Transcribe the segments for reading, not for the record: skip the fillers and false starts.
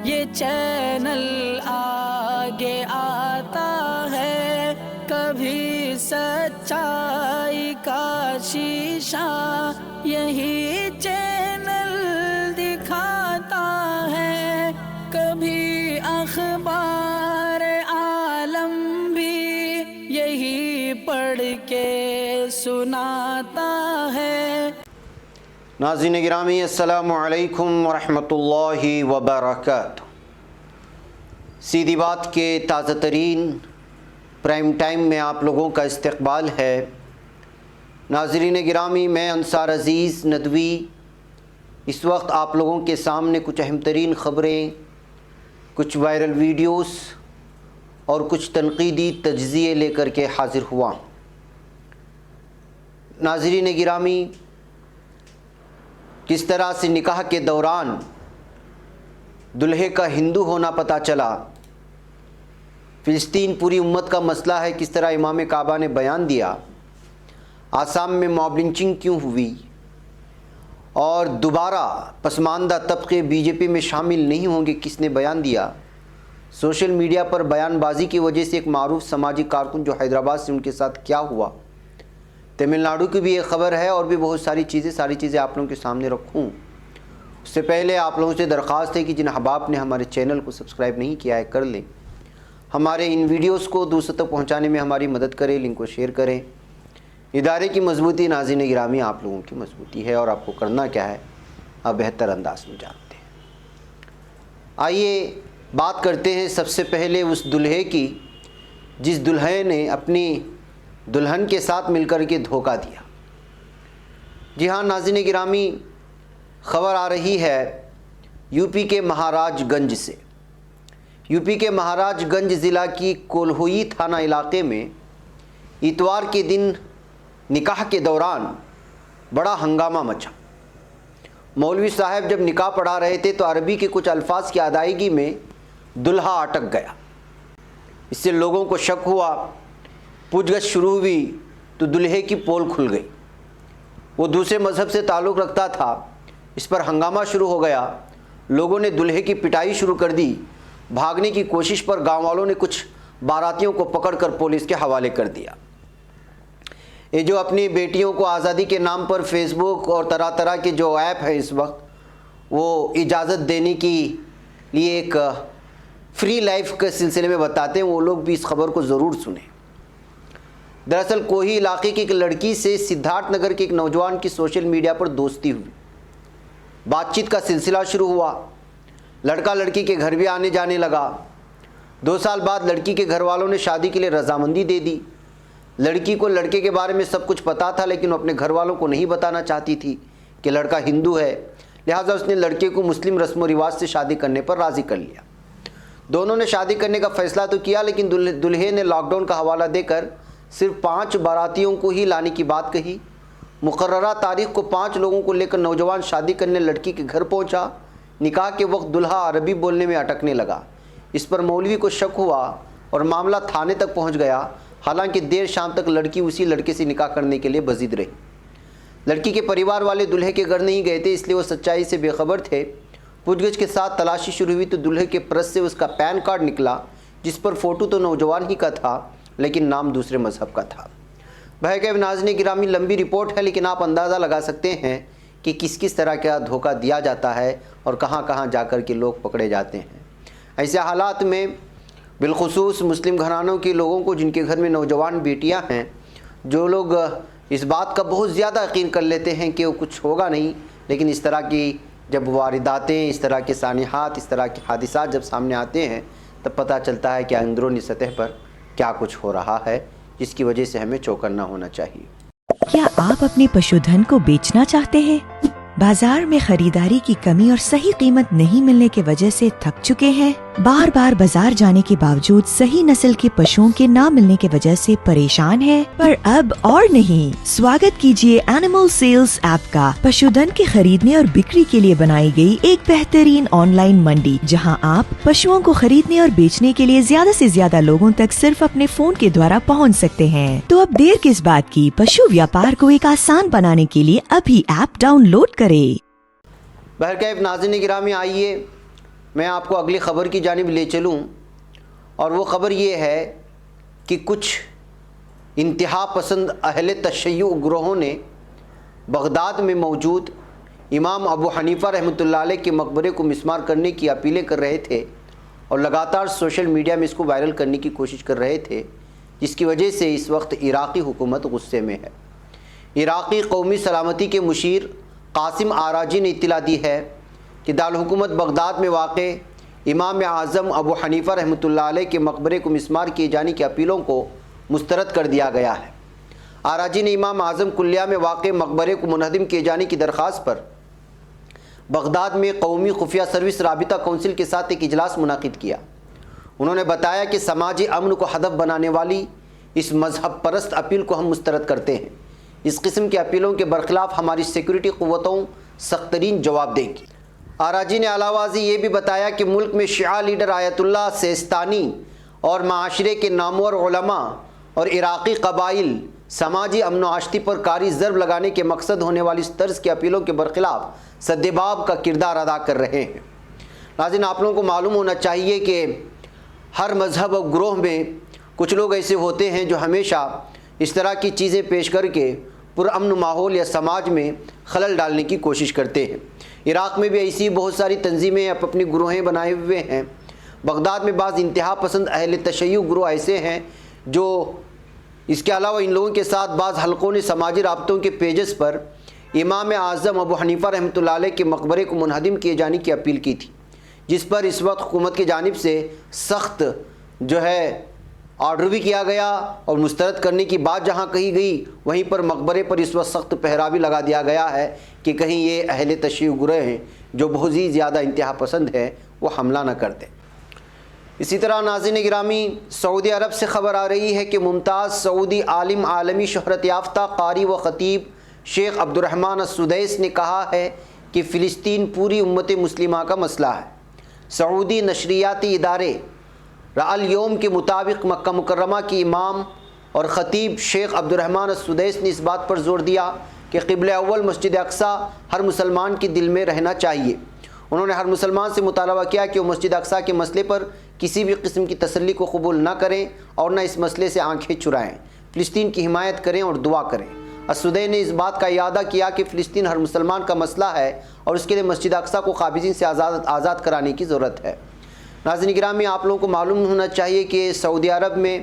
یہ چینل آگے آتا ہے، کبھی سچائی کا شیشہ یہی چینل دکھاتا ہے، کبھی اخبار عالم بھی یہی پڑھ کے سناتا ہے۔ ناظرین گرامی، السلام علیکم ورحمۃ اللہ وبرکاتہ۔ سیدھی بات کے تازہ ترین پرائم ٹائم میں آپ لوگوں کا استقبال ہے۔ ناظرین گرامی، میں انصار عزیز ندوی اس وقت آپ لوگوں کے سامنے کچھ اہم ترین خبریں، کچھ وائرل ویڈیوز اور کچھ تنقیدی تجزیے لے کر کے حاضر ہوا۔ ناظرین گرامی، کس طرح سے نکاح کے دوران دلہے کا ہندو ہونا پتہ چلا، فلسطین پوری امت کا مسئلہ ہے، کس طرح امام کعبہ نے بیان دیا، آسام میں موب لنچنگ کیوں ہوئی، اور دوبارہ پسماندہ طبقے بی جے پی میں شامل نہیں ہوں گے، کس نے بیان دیا۔ سوشل میڈیا پر بیان بازی کی وجہ سے ایک معروف سماجی کارکن جو حیدرآباد سے، ان کے ساتھ کیا ہوا۔ تمل ناڈو کی بھی ایک خبر ہے، اور بھی بہت ساری چیزیں آپ لوگوں کے سامنے رکھوں۔ اس سے پہلے آپ لوگوں سے درخواست ہے کہ جن احباب نے ہمارے چینل کو سبسکرائب نہیں کیا ہے کر لیں، ہمارے ان ویڈیوز کو دوسروں تک پہنچانے میں ہماری مدد کریں، لنک کو شیئر کریں۔ ادارے کی مضبوطی ناظرین گرامی آپ لوگوں کی مضبوطی ہے، اور آپ کو کرنا کیا ہے آپ بہتر انداز میں جانتے ہیں۔ آئیے بات کرتے ہیں سب سے پہلے اس دلہے کی جس دلہے نے اپنی دلہن کے ساتھ مل کر کے دھوکہ دیا۔ جی ہاں ناظرین گرامی، خبر آ رہی ہے یو پی کے مہاراج گنج سے۔ یو پی کے مہاراج گنج ضلع کی کولہوئی تھانہ علاقے میں اتوار کے دن نکاح کے دوران بڑا ہنگامہ مچا۔ مولوی صاحب جب نکاح پڑھا رہے تھے تو عربی کے کچھ الفاظ کی ادائیگی میں دلہا اٹک گیا۔ اس سے لوگوں کو شک ہوا، پوچھ گچھ شروع ہوئی تو دلہے کی پول کھل گئی۔ وہ دوسرے مذہب سے تعلق رکھتا تھا، اس پر ہنگامہ شروع ہو گیا۔ لوگوں نے دلہے کی پٹائی شروع کر دی۔ بھاگنے کی کوشش پر گاؤں والوں نے کچھ باراتیوں کو پکڑ کر پولیس کے حوالے کر دیا۔ یہ جو اپنی بیٹیوں کو آزادی کے نام پر فیس بک اور طرح طرح کے جو ایپ ہے اس وقت وہ اجازت دینے کی لیے ایک فری لائف کے سلسلے میں بتاتے ہیں، وہ لوگ بھی اس خبر کو ضرور سنیں۔ دراصل کوہی علاقے کی ایک لڑکی سے سدھارتھ نگر کے ایک نوجوان کی سوشل میڈیا پر دوستی ہوئی۔ بات چیت کا سلسلہ شروع ہوا، لڑکا لڑکی کے گھر بھی آنے جانے لگا۔ 2 سال بعد لڑکی کے گھر والوں نے شادی کے لیے رضامندی دے دی۔ لڑکی کو لڑکے کے بارے میں سب کچھ پتا تھا، لیکن وہ اپنے گھر والوں کو نہیں بتانا چاہتی تھی کہ لڑکا ہندو ہے، لہٰذا اس نے لڑکے کو مسلم رسم و رواج سے شادی کرنے پر راضی کر لیا۔ دونوں نے شادی کرنے کا فیصلہ تو کیا، لیکن دلہے نے لاک ڈاؤن کا حوالہ دے کر صرف 5 باراتیوں کو ہی لانے کی بات کہی۔ مقررہ تاریخ کو 5 لوگوں کو لے کر نوجوان شادی کرنے لڑکی کے گھر پہنچا۔ نکاح کے وقت دلہا عربی بولنے میں اٹکنے لگا۔ اس پر مولوی کو شک ہوا اور معاملہ تھانے تک پہنچ گیا۔ حالانکہ دیر شام تک لڑکی اسی لڑکے سے نکاح کرنے کے لیے بضد رہی۔ لڑکی کے پریوار والے دلہے کے گھر نہیں گئے تھے، اس لیے وہ سچائی سے بے خبر تھے۔ پوچھ گچھ کے ساتھ تلاشی شروع ہوئی تو دلہے کے پرس سے اس کا پین کارڈ نکلا، جس پر فوٹو تو نوجوان ہی کا تھا لیکن نام دوسرے مذہب کا تھا۔ بھائی ناظرین گرامی، لمبی رپورٹ ہے، لیکن آپ اندازہ لگا سکتے ہیں کہ کس طرح کا دھوکہ دیا جاتا ہے اور کہاں کہاں جا کر کے لوگ پکڑے جاتے ہیں۔ ایسے حالات میں بالخصوص مسلم گھرانوں کے لوگوں کو، جن کے گھر میں نوجوان بیٹیاں ہیں، جو لوگ اس بات کا بہت زیادہ یقین کر لیتے ہیں کہ وہ کچھ ہوگا نہیں، لیکن اس طرح کی جب وارداتیں، اس طرح کے سانحات، اس طرح کے حادثات جب سامنے آتے ہیں تب پتہ چلتا ہے کہ اندرونی سطح پر کیا کچھ ہو رہا ہے، جس کی وجہ سے ہمیں چوکنا ہونا چاہیے۔ کیا آپ اپنے پشو دھن کو بیچنا چاہتے ہیں؟ بازار میں خریداری کی کمی اور صحیح قیمت نہیں ملنے کی وجہ سے تھک چکے ہیں؟ بار بار بازار جانے کے باوجود صحیح نسل کے پشوؤں کے نہ ملنے کی وجہ سے پریشان ہیں؟ پر اب اور نہیں، سواگت کیجئے اینیمل سیلز ایپ کا۔ پشو دھن کے خریدنے اور بکری کے لیے بنائی گئی ایک بہترین آن لائن منڈی، جہاں آپ پشوؤں کو خریدنے اور بیچنے کے لیے زیادہ سے زیادہ لوگوں تک صرف اپنے فون کے دوارا پہنچ سکتے ہیں۔ تو اب دیر کس بات کی، پشو ویاپار کو ایک آسان بنانے کے لیے ابھی ایپ ڈاؤن لوڈ کریں۔ بہرکیف ناظرین گرامی، آئیے میں آپ کو اگلی خبر کی جانب لے چلوں، اور وہ خبر یہ ہے کہ کچھ انتہا پسند اہل تشیع گروہوں نے بغداد میں موجود امام ابو حنیفہ رحمۃ اللہ علیہ کے مقبرے کو مسمار کرنے کی اپیلیں کر رہے تھے اور لگاتار سوشل میڈیا میں اس کو وائرل کرنے کی کوشش کر رہے تھے، جس کی وجہ سے اس وقت عراقی حکومت غصے میں ہے۔ عراقی قومی سلامتی کے مشیر قاسم آراجی نے اطلاع دی ہے کہ دارالحکومت بغداد میں واقع امام اعظم ابو حنیفہ رحمۃ اللہ علیہ کے مقبرے کو مسمار کیے جانے کی اپیلوں کو مسترد کر دیا گیا ہے۔ آراجی نے امام اعظم کلیہ میں واقع مقبرے کو منہدم کیے جانے کی درخواست پر بغداد میں قومی خفیہ سروس رابطہ کونسل کے ساتھ ایک اجلاس منعقد کیا۔ انہوں نے بتایا کہ سماجی امن کو ہدف بنانے والی اس مذہب پرست اپیل کو ہم مسترد کرتے ہیں۔ اس قسم کی اپیلوں کے برخلاف ہماری سیکورٹی قوتوں سخت ترین جواب دیں گی۔ آراجی نے علاوہ ازیں یہ بھی بتایا کہ ملک میں شیعہ لیڈر آیت اللہ سیستانی اور معاشرے کے نامور علماء اور عراقی قبائل سماجی امن و آشتی پر کاری ضرب لگانے کے مقصد ہونے والی اس طرز کی اپیلوں کے برخلاف سدباب کا کردار ادا کر رہے ہیں۔ ناظرین، آپ لوگوں کو معلوم ہونا چاہیے کہ ہر مذہب اور گروہ میں کچھ لوگ ایسے ہوتے ہیں جو ہمیشہ اس طرح کی چیزیں پیش کر کے پرامن ماحول یا سماج میں خلل ڈالنے کی کوشش کرتے ہیں۔ عراق میں بھی ایسی بہت ساری تنظیمیں اپنی گروہیں بنائے ہوئے ہیں۔ بغداد میں بعض انتہا پسند اہل تشیع گروہ ایسے ہیں جو اس کے علاوہ ان لوگوں کے ساتھ بعض حلقوں نے سماجی رابطوں کے پیجز پر امام اعظم ابو حنیفہ رحمۃ اللہ علیہ کے مقبرے کو منہدم کیے جانے کی اپیل کی تھی، جس پر اس وقت حکومت کی جانب سے سخت آرڈر بھی کیا گیا اور مسترد کرنے کی بات جہاں کہی گئی، وہیں پر مقبرے پر اس وقت سخت پہرا بھی لگا دیا گیا ہے کہ کہیں یہ اہل تشیع گروہ ہیں جو بہت ہی زیادہ انتہا پسند ہے وہ حملہ نہ کر دیں۔ اسی طرح ناظرین گرامی، سعودی عرب سے خبر آ رہی ہے کہ ممتاز سعودی عالم، عالمی شہرت یافتہ قاری و خطیب شیخ عبد الرحمن السدیس نے کہا ہے کہ فلسطین پوری امت مسلمہ کا مسئلہ ہے۔ سعودی نشریاتی ادارے اليوم کے مطابق مکہ مکرمہ کی امام اور خطیب شیخ عبد الرحمن السدیس نے اس بات پر زور دیا کہ قبلہ اول مسجد اقصیٰ ہر مسلمان کے دل میں رہنا چاہیے۔ انہوں نے ہر مسلمان سے مطالبہ کیا کہ وہ مسجد اقصیٰ کے مسئلے پر کسی بھی قسم کی تسلی کو قبول نہ کریں اور نہ اس مسئلے سے آنکھیں چرائیں، فلسطین کی حمایت کریں اور دعا کریں۔ السدیس نے اس بات کا اعادہ کیا کہ فلسطین ہر مسلمان کا مسئلہ ہے اور اس کے لیے مسجد اقصیٰ کو قابضین سے آزاد کرانے کی ضرورت ہے۔ ناظرین گرامی، آپ لوگوں کو معلوم ہونا چاہیے کہ سعودی عرب میں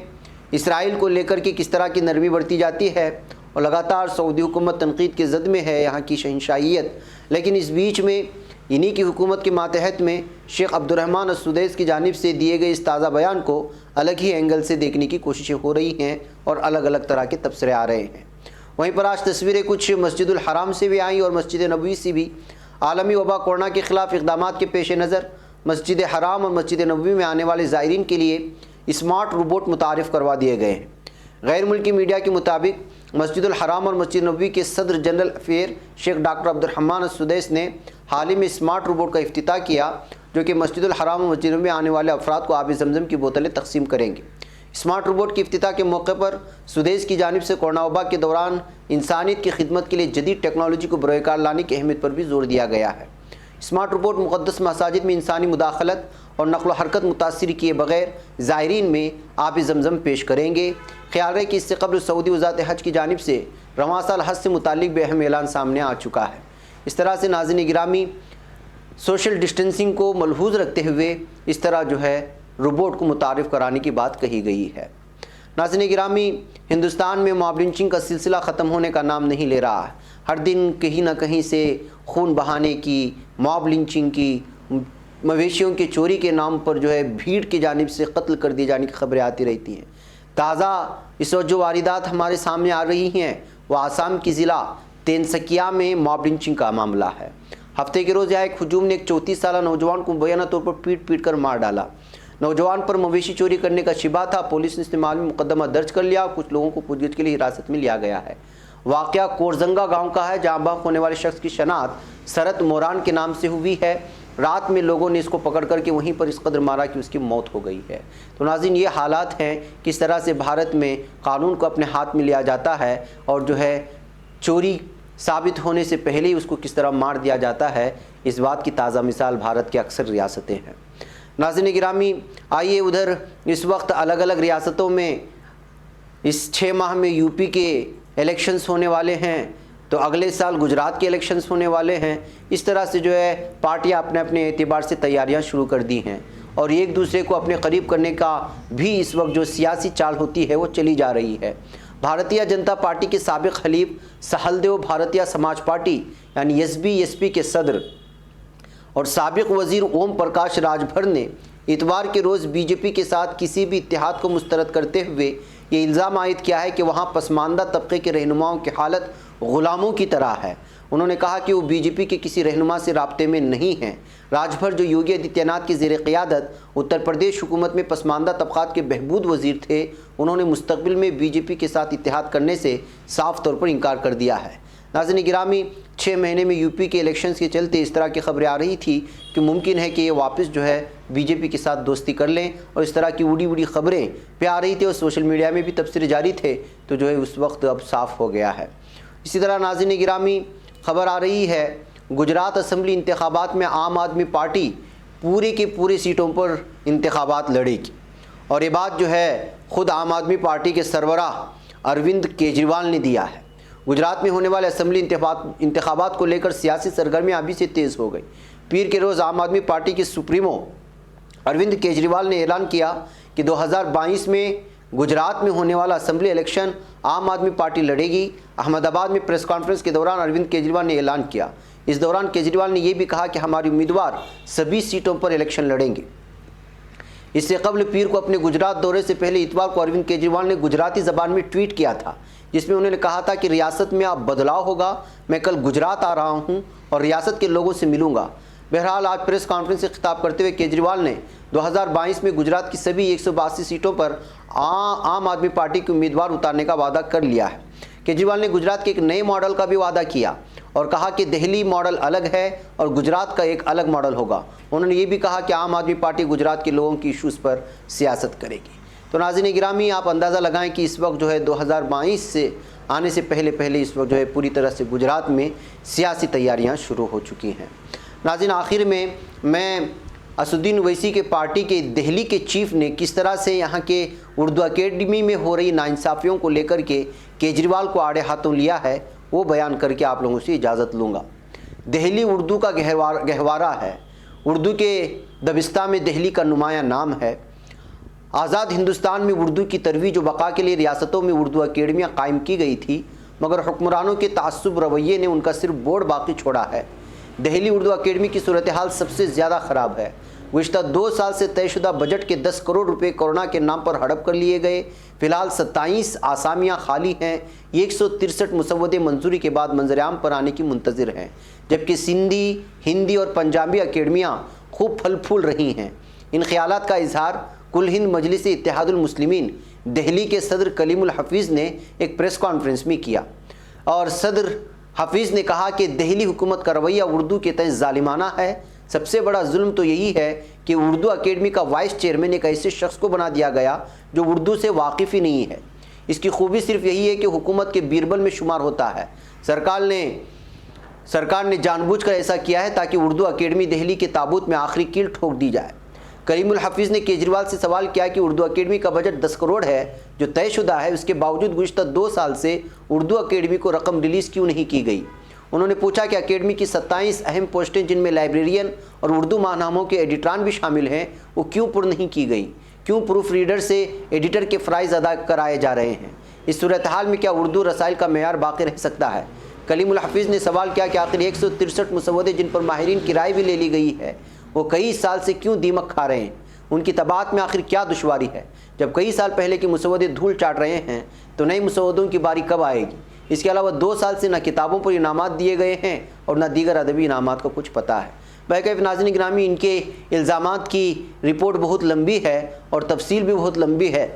اسرائیل کو لے کر کے کس طرح کی نرمی برتی جاتی ہے اور لگاتار سعودی حکومت تنقید کے زد میں ہے، یہاں کی شہنشاہیت۔ لیکن اس بیچ میں انہی کی حکومت کے ماتحت میں شیخ عبد الرحمن السدیس کی جانب سے دیے گئے اس تازہ بیان کو الگ ہی اینگل سے دیکھنے کی کوششیں ہو رہی ہیں اور الگ الگ طرح کے تبصرے آ رہے ہیں۔ وہیں پر آج تصویریں کچھ مسجد الحرام سے بھی آئیں اور مسجد نبوی سے بھی۔ عالمی وبا کورونا کے خلاف اقدامات کے پیش نظر مسجد حرام اور مسجد نبوی میں آنے والے زائرین کے لیے اسمارٹ روبوٹ متعارف کروا دیے گئے ہیں۔ غیر ملکی میڈیا کے مطابق مسجد الحرام اور مسجد نبوی کے صدر جنرل افیئر شیخ ڈاکٹر عبد الرحمن السدیس نے حال ہی میں اسمارٹ روبوٹ کا افتتاح کیا جو کہ مسجد الحرام اور مسجد نبوی میں آنے والے افراد کو آب زمزم کی بوتلیں تقسیم کریں گے۔ اسمارٹ روبوٹ کے افتتاح کے موقع پر سدیس کی جانب سے کورونا وبا کے دوران انسانیت کی خدمت کے لیے جدید ٹیکنالوجی کو بروئے کار لانے کی اہمیت پر بھی زور دیا گیا ہے۔ اسمارٹ روبوٹ مقدس مساجد میں انسانی مداخلت اور نقل و حرکت متاثر کیے بغیر زائرین میں آب زمزم پیش کریں گے۔ خیال ہے کہ اس سے قبل سعودی وزارت حج کی جانب سے رواں سال حج سے متعلق بے اہم اعلان سامنے آ چکا ہے۔ اس طرح سے ناظرین گرامی، سوشل ڈسٹینسنگ کو ملحوظ رکھتے ہوئے اس طرح روبوٹ کو متعارف کرانے کی بات کہی گئی ہے۔ ناظرین گرامی، ہندوستان میں موب لنچنگ کا سلسلہ ختم ہونے کا نام نہیں لے رہا ہے۔ ہر دن کہیں نہ کہیں سے خون بہانے کی، موب لنچنگ کی، مویشیوں کے چوری کے نام پر بھیڑ کی جانب سے قتل کر دیے جانے کی خبریں آتی رہتی ہیں۔ تازہ اس وقت جو واردات ہمارے سامنے آ رہی ہیں وہ آسام کی ضلع تینسکیا میں موب لنچنگ کا معاملہ ہے۔ ہفتے کے روز ایک ہجوم نے ایک 34 سالہ نوجوان کو مبینہ طور پر پیٹ کر مار ڈالا۔ نوجوان پر مویشی چوری کرنے کا شبہ تھا۔ پولیس نے اس معاملے میں مقدمہ درج کر لیا اور کچھ لوگوں کو پوچھ گچھ کے لیے حراست میں لیا گیا ہے۔ واقعہ کورزنگا گاؤں کا ہے جہاں بحق ہونے والے شخص کی شناخت سرت موران کے نام سے ہوئی ہے۔ رات میں لوگوں نے اس کو پکڑ کر کے وہیں پر اس قدر مارا کہ اس کی موت ہو گئی ہے۔ تو ناظرین، یہ حالات ہیں کس طرح سے بھارت میں قانون کو اپنے ہاتھ میں لیا جاتا ہے اور چوری ثابت ہونے سے پہلے ہی اس کو کس طرح مار دیا جاتا ہے، اس بات کی تازہ مثال بھارت کی اکثر ریاستیں ہیں۔ ناظرین گرامی، آئیے ادھر اس وقت الگ الگ ریاستوں میں اس 6 ماہ میں یو پی کے الیکشنز ہونے والے ہیں، تو اگلے سال گجرات کے الیکشنز ہونے والے ہیں۔ اس طرح سے جو ہے پارٹیاں اپنے اپنے اعتبار سے تیاریاں شروع کر دی ہیں، اور ایک دوسرے کو اپنے قریب کرنے کا بھی اس وقت جو سیاسی چال ہوتی ہے وہ چلی جا رہی ہے۔ بھارتیہ جنتا پارٹی کے سابق حلیف سہل دیو بھارتیہ سماج پارٹی یعنی ایس پی کے صدر اور سابق وزیر اوم پرکاش راج بھر نے اتوار کے روز بی جے پی کے ساتھ کسی بھی اتحاد کو مسترد کرتے ہوئے یہ الزام عائد کیا ہے کہ وہاں پسماندہ طبقے کے رہنماؤں کی حالت غلاموں کی طرح ہے۔ انہوں نے کہا کہ وہ بی جے پی کے کسی رہنما سے رابطے میں نہیں ہیں۔ راج بھر جو یوگی آدتیہ ناتھ کی زیر قیادت اتر پردیش حکومت میں پسماندہ طبقات کے بہبود وزیر تھے، انہوں نے مستقبل میں بی جے پی کے ساتھ اتحاد کرنے سے صاف طور پر انکار کر دیا ہے۔ ناظرین گرامی، 6 مہینے میں یو پی کے الیکشنز کے چلتے اس طرح کی خبریں آ رہی تھی کہ ممکن ہے کہ یہ واپس جو ہے بی جے پی کے ساتھ دوستی کر لیں، اور اس طرح کی اڑی خبریں پہ آ رہی تھی اور سوشل میڈیا میں بھی تبصرے جاری تھے، تو جو ہے اس وقت اب صاف ہو گیا ہے۔ اسی طرح ناظرین گرامی، خبر آ رہی ہے گجرات اسمبلی انتخابات میں عام آدمی پارٹی پورے کے پورے سیٹوں پر انتخابات لڑے گی، اور یہ بات جو ہے خود عام آدمی پارٹی کے سربراہ اروند کیجریوال نے دیا ہے۔ گجرات میں ہونے والے اسمبلی انتخابات کو لے کر سیاسی سرگرمیاں ابھی سے تیز ہو گئی۔ پیر کے روز عام آدمی پارٹی کے سپریمو اروند کیجریوال نے اعلان کیا کہ 2022 میں گجرات میں ہونے والا اسمبلی الیکشن عام آدمی پارٹی لڑے گی۔ احمد آباد میں پریس کانفرنس کے دوران اروند کیجریوال نے اعلان کیا۔ اس دوران کیجریوال نے یہ بھی کہا کہ ہماری امیدوار سبھی سیٹوں پر الیکشن لڑیں گے۔ اس سے قبل پیر کو اپنے گجرات دورے سے پہلے اتوار کو اروند کیجریوال نے گجراتی زبان میں ٹویٹ کیا تھا، جس میں انہوں نے کہا تھا کہ ریاست میں اب بدلاؤ ہوگا، میں کل گجرات آ رہا ہوں اور ریاست کے لوگوں سے ملوں گا۔ بہرحال آج پریس کانفرنس سے خطاب کرتے ہوئے کیجریوال نے 2022 میں گجرات کی سبھی 182 سیٹوں پر عام آدمی پارٹی کے امیدوار اتارنے کا وعدہ کر لیا ہے۔ کیجریوال نے گجرات کے ایک نئے ماڈل کا بھی وعدہ کیا اور کہا کہ دہلی ماڈل الگ ہے اور گجرات کا ایک الگ ماڈل ہوگا۔ انہوں نے یہ بھی کہا کہ عام آدمی پارٹی گجرات کے لوگوں کی ایشوز پر سیاست کرے گی۔ تو ناظرین گرامی، آپ اندازہ لگائیں کہ اس وقت جو ہے 2022 سے آنے سے پہلے اس وقت جو ہے پوری طرح سے گجرات میں سیاسی تیاریاں شروع ہو چکی ہیں۔ ناظرین، آخر میں اسدالدین اویسی کے پارٹی کے دہلی کے چیف نے کس طرح سے یہاں کے اردو اکیڈمی میں ہو رہی ناانصافیوں کو لے کر کے کیجریوال کو آڑے ہاتھوں لیا ہے، وہ بیان کر کے آپ لوگوں سے اجازت لوں گا۔ دہلی اردو کا گہوارہ ہے، اردو کے دبستان میں دہلی کا نمایاں نام ہے۔ آزاد ہندوستان میں اردو کی ترویج و بقا کے لیے ریاستوں میں اردو اکیڈمیاں قائم کی گئی تھی، مگر حکمرانوں کے تعصب رویے نے ان کا صرف بورڈ باقی چھوڑا ہے۔ دہلی اردو اکیڈمی کی صورتحال سب سے زیادہ خراب ہے۔ گزشتہ 2 سال سے طے شدہ بجٹ کے 10 کروڑ روپے کورونا کے نام پر ہڑپ کر لیے گئے۔ فی الحال 27 آسامیاں خالی ہیں، 163 مسودے منظوری کے بعد منظر عام پر آنے کی منتظر ہیں، جبکہ سندھی، ہندی اور پنجابی اکیڈمیاں خوب پھل پھول رہی ہیں۔ ان خیالات کا اظہار کل ہند مجلس اتحاد المسلمین دہلی کے صدر کلیم الحفیظ نے ایک پریس کانفرنس میں کیا، اور صدر حفیظ نے کہا کہ دہلی حکومت کا رویہ اردو کے تئیں ظالمانہ ہے۔ سب سے بڑا ظلم تو یہی ہے کہ اردو اکیڈمی کا وائس چیئرمین ایک ایسے شخص کو بنا دیا گیا جو اردو سے واقف ہی نہیں ہے۔ اس کی خوبی صرف یہی ہے کہ حکومت کے بیربل میں شمار ہوتا ہے۔ سرکار نے جان بوجھ کر ایسا کیا ہے تاکہ اردو اکیڈمی دہلی کے تابوت میں آخری کیل ٹھوک دی جائے۔ کلیم الحفیظ نے کیجریوال سے سوال کیا کہ اردو اکیڈمی کا بجٹ 10 کروڑ ہے جو طے شدہ ہے، اس کے باوجود گزشتہ 2 سال سے اردو اکیڈمی کو رقم ریلیز کیوں نہیں کی گئی۔ انہوں نے پوچھا کہ اکیڈمی کی 27 اہم پوسٹیں جن میں لائبریرین اور اردو ماہناموں کے ایڈیٹران بھی شامل ہیں، وہ کیوں پر نہیں کی گئی؟ کیوں پروف ریڈر سے ایڈیٹر کے فرائض ادا کرائے جا رہے ہیں؟ اس صورتحال میں کیا اردو رسائل کا معیار باقی رہ سکتا ہے؟ کلیم الحفیظ نے سوال کیا کہ آخر 163 مسودے جن پر ماہرین کی رائے بھی لے لی گئی ہے، وہ کئی سال سے کیوں دیمک کھا رہے ہیں؟ ان کی طباعت میں آخر کیا دشواری ہے؟ جب کئی سال پہلے کے مسودے دھول چاٹ رہے ہیں تو نئے مسودوں کی باری کب آئے گی؟ اس کے علاوہ 2 سال سے نہ کتابوں پر انعامات دیے گئے ہیں اور نہ دیگر ادبی انعامات کا کچھ پتہ ہے۔ بہرکیف ناظرین گرامی، ان کے الزامات کی رپورٹ بہت لمبی ہے اور تفصیل بھی بہت لمبی ہے۔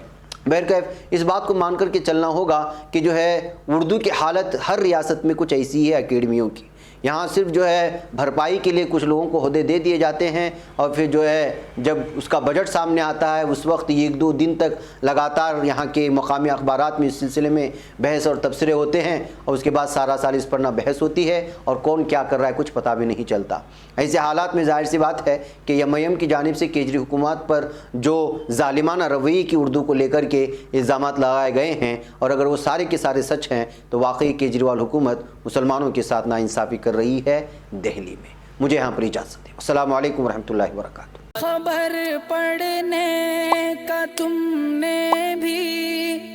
بہرکیف اس بات کو مان کر کے چلنا ہوگا کہ جو ہے اردو کی حالت ہر ریاست میں کچھ ایسی ہے اکیڈمیوں کی۔ یہاں صرف جو ہے بھرپائی کے لیے کچھ لوگوں کو عہدے دے دیے جاتے ہیں اور پھر جو ہے جب اس کا بجٹ سامنے آتا ہے اس وقت 1-2 دن تک لگاتار یہاں کے مقامی اخبارات میں اس سلسلے میں بحث اور تبصرے ہوتے ہیں اور اس کے بعد سارا سال اس پر نہ بحث ہوتی ہے اور کون کیا کر رہا ہے کچھ پتہ بھی نہیں چلتا۔ ایسے حالات میں ظاہر سی بات ہے کہ ایم کی جانب سے کیجری حکومت پر جو ظالمانہ رویے کی اردو کو لے کر کے الزامات لگائے گئے ہیں اور اگر وہ سارے کے سارے سچ ہیں تو واقعی کیجریوال حکومت مسلمانوں کے ساتھ ناانصافی کر رہی ہے دہلی میں۔ مجھے یہاں پر اجازت دیں۔ السلام علیکم ورحمۃ اللہ وبرکاتہ۔ خبر پڑھنے کا تم نے بھی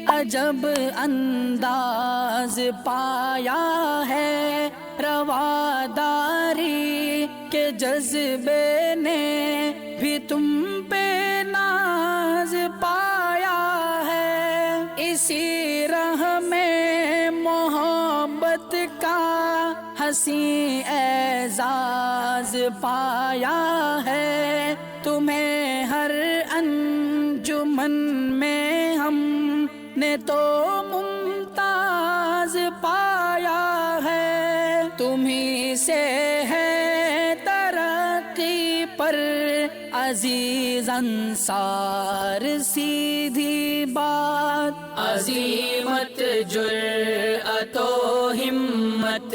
عجب انداز پایا ہے، رواداری کے جذبے نے بھی تم پہ ناز پایا ہے، اسی راہ میں محبت کا حسین اعزاز پایا ہے، تمہیں ہر انجمن میں ہم نے تو ممتاز پایا ہے، تمہیں سے ہے ترقی پر عزیز انصار، سیدھی بات عظیمت جرأت و ہمت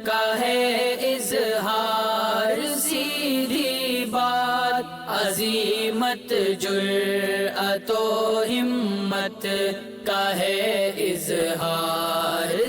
کا ہے اظہار، سیدھی بات عظیمت جرأت و ہمت کا ہے اظہار،